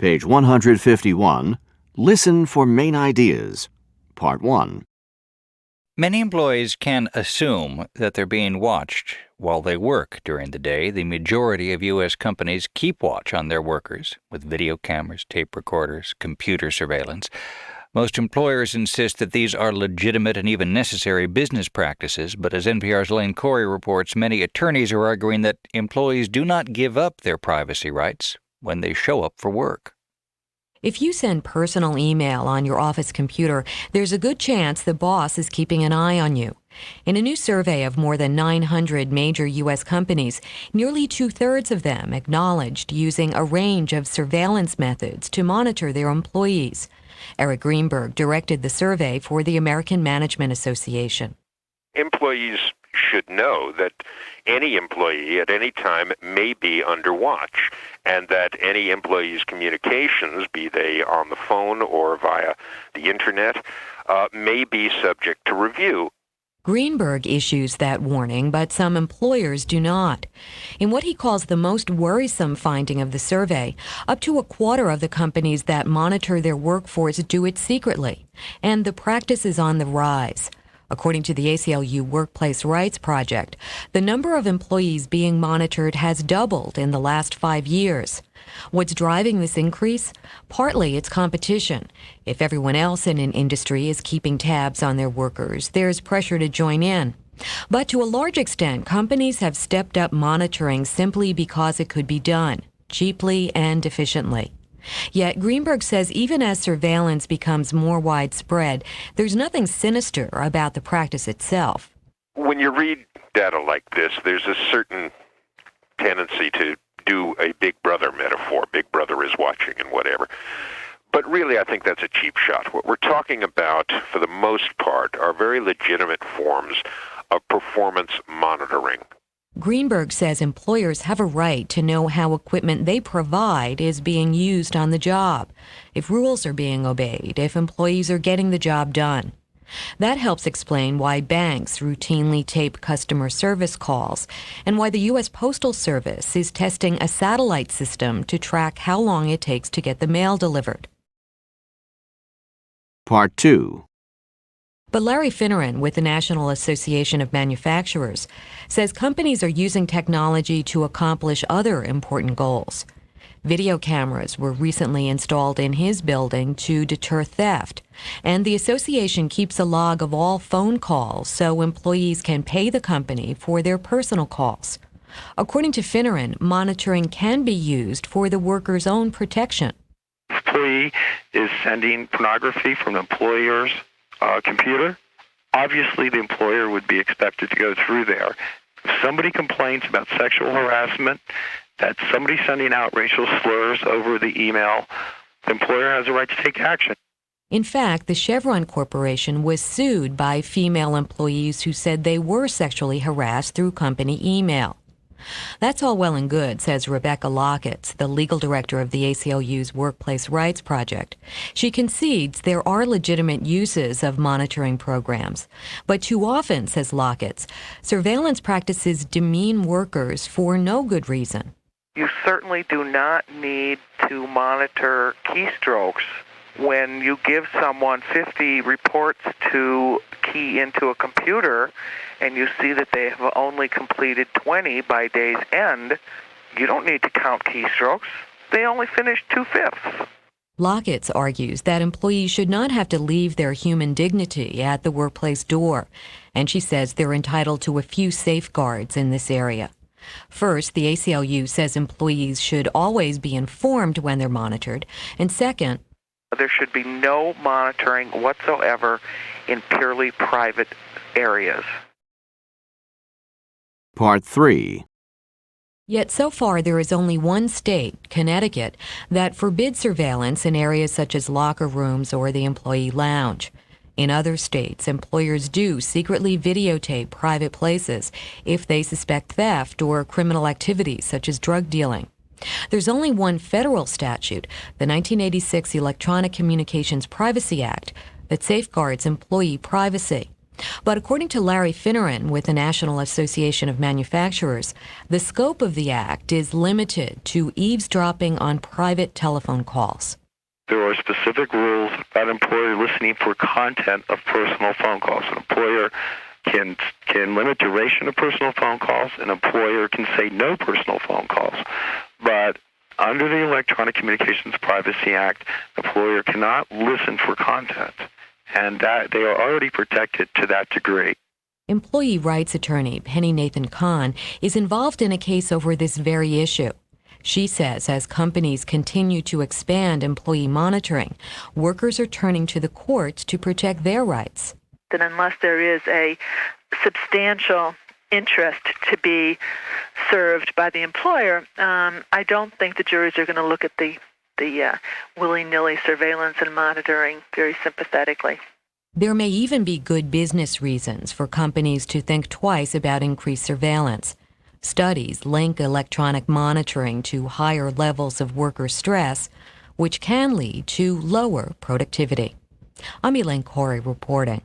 Page 151. Listen for main ideas. Part 1. Many employees can assume that they're being watched while they work during the day. The majority of U.S. companies keep watch on their workers with video cameras, tape recorders, computer surveillance. Most employers insist that these are legitimate and even necessary business practices, but as NPR's Lane Corey reports, many attorneys are arguing that employees do not give up their privacy rights when they show up for work. If you send personal email on your office computer, there's a good chance the boss is keeping an eye on you. In a new survey of more than 900 major U.S. companies, nearly two-thirds of them acknowledged using a range of surveillance methods to monitor their employees. Eric Greenberg directed the survey for the American Management Association. Employees should know that any employee at any time may be under watch, and that any employee's communications, be they on the phone or via the internet, may be subject to review. Greenberg issues that warning, but some employers do not. In what he calls the most worrisome finding of the survey, up to a quarter of the companies that monitor their workforce do it secretly, and the practice is on the rise. According to the ACLU Workplace Rights Project, the number of employees being monitored has doubled in the last 5 years. What's driving this increase? Partly it's competition. If everyone else in an industry is keeping tabs on their workers, there's pressure to join in. But to a large extent, companies have stepped up monitoring simply because it could be done, cheaply and efficiently. Yet Greenberg says even as surveillance becomes more widespread, there's nothing sinister about the practice itself. When you read data like this, there's a certain tendency to do a Big Brother metaphor. Big Brother is watching and whatever. But really, I think that's a cheap shot. What we're talking about, for the most part, are very legitimate forms of performance monitoring. Greenberg says employers have a right to know how equipment they provide is being used on the job, if rules are being obeyed, if employees are getting the job done. That helps explain why banks routinely tape customer service calls and why the U.S. Postal Service is testing a satellite system to track how long it takes to get the mail delivered. Part 2. But Larry Finneran with the National Association of Manufacturers says companies are using technology to accomplish other important goals. Video cameras were recently installed in his building to deter theft, and the association keeps a log of all phone calls so employees can pay the company for their personal calls. According to Finneran, monitoring can be used for the worker's own protection. Employee is sending pornography from the employer's computer. Obviously, the employer would be expected to go through there. If somebody complains about sexual harassment, that somebody sending out racial slurs over the email, the employer has a right to take action. In fact, the Chevron Corporation was sued by female employees who said they were sexually harassed through company email. That's all well and good, says Rebecca Lockett, the legal director of the ACLU's Workplace Rights Project. She concedes there are legitimate uses of monitoring programs. But too often, says Lockett, surveillance practices demean workers for no good reason. You certainly do not need to monitor keystrokes when you give someone 50 reports to key into a computer and you see that they have only completed 20 by day's end. You don't need to count keystrokes. They only finished 2/5. Lockett argues that employees should not have to leave their human dignity at the workplace door, and she says they're entitled to a few safeguards in this area. First, the ACLU says employees should always be informed when they're monitored, and second, there should be no monitoring whatsoever in purely private areas. Part 3. Yet so far there is only one state, Connecticut, that forbids surveillance in areas such as locker rooms or the employee lounge. In other states, employers do secretly videotape private places if they suspect theft or criminal activities such as drug dealing. There's only one federal statute, the 1986 Electronic Communications Privacy Act, that safeguards employee privacy. But according to Larry Finneran with the National Association of Manufacturers, the scope of the act is limited to eavesdropping on private telephone calls. There are specific rules about an employer listening for content of personal phone calls. An employer can limit duration of personal phone calls. An employer can say no personal phone calls. But under the Electronic Communications Privacy Act, an employer cannot listen for content, and that they are already protected to that degree. Employee rights attorney Penny Nathan Kahn is involved in a case over this very issue. She says as companies continue to expand employee monitoring, workers are turning to the courts to protect their rights. And unless there is a substantial interest to be served by the employer, I don't think the juries are going to look at the willy-nilly surveillance and monitoring very sympathetically. There may even be good business reasons for companies to think twice about increased surveillance. Studies link electronic monitoring to higher levels of worker stress, which can lead to lower productivity. I'm Elaine Corey reporting.